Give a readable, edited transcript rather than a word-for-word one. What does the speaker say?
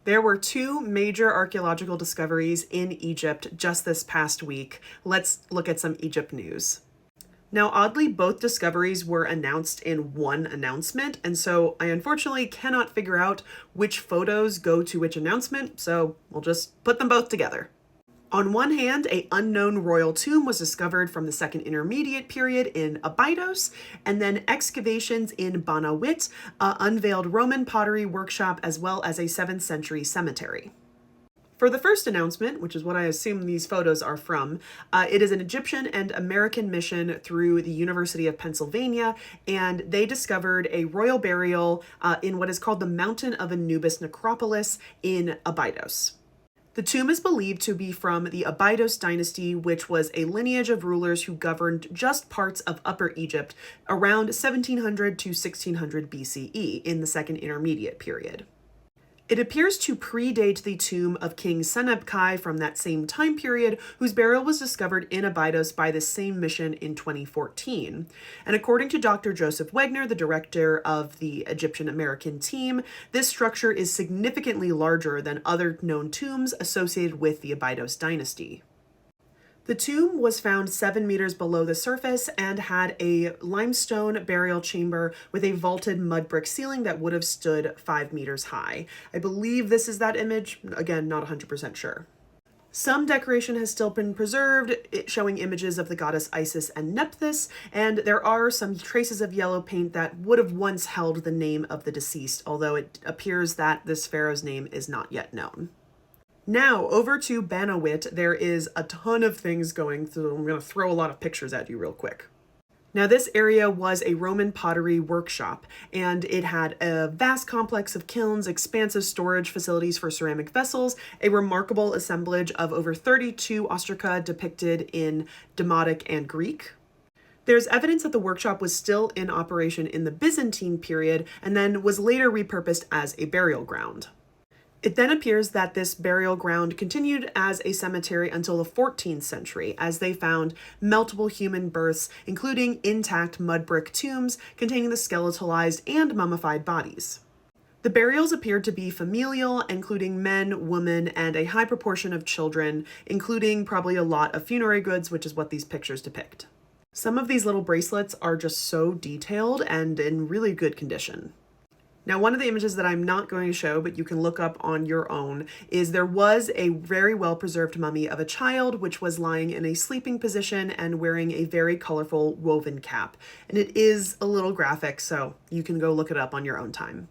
There were two major archaeological discoveries in Egypt just this past week. Let's look at some Egypt news. Now, oddly, both discoveries were announced in one announcement, and so I unfortunately cannot figure out which photos go to which announcement, so we'll just put them both together. On one hand, an unknown royal tomb was discovered from the Second Intermediate period in Abydos, and then excavations in Banaweet unveiled Roman pottery workshop as well as a 7th century cemetery. For the first announcement, which is what I assume these photos are from, it is an Egyptian and American mission through the University of Pennsylvania, and they discovered a royal burial in what is called the Mountain of Anubis necropolis in Abydos. The tomb is believed to be from the Abydos dynasty, which was a lineage of rulers who governed just parts of Upper Egypt around 1700 to 1600 BCE in the Second Intermediate period. It appears to predate the tomb of King Senebkai from that same time period, whose burial was discovered in Abydos by the same mission in 2014. And according to Dr. Joseph Wegner, the director of the Egyptian American team, this structure is significantly larger than other known tombs associated with the Abydos dynasty. The tomb was found 7 meters below the surface and had a limestone burial chamber with a vaulted mud brick ceiling that would have stood 5 meters high. I believe this is that image. Again, not 100% sure. Some decoration has still been preserved, showing images of the goddess Isis and Nephthys, and there are some traces of yellow paint that would have once held the name of the deceased, although it appears that this pharaoh's name is not yet known. Now, over to Banaweet, there is a ton of things going through. I'm going to throw a lot of pictures at you real quick. Now, this area was a Roman pottery workshop, and it had a vast complex of kilns, expansive storage facilities for ceramic vessels, a remarkable assemblage of over 32 ostraca depicted in Demotic and Greek. There's evidence that the workshop was still in operation in the Byzantine period and then was later repurposed as a burial ground. It then appears that this burial ground continued as a cemetery until the 14th century, as they found multiple human births, including intact mud brick tombs containing the skeletalized and mummified bodies. The burials appeared to be familial, including men, women, and a high proportion of children, including probably a lot of funerary goods, which is what these pictures depict. Some of these little bracelets are just so detailed and in really good condition. Now, one of the images that I'm not going to show, but you can look up on your own, is there was a very well-preserved mummy of a child, which was lying in a sleeping position and wearing a very colorful woven cap. And it is a little graphic, so you can go look it up on your own time.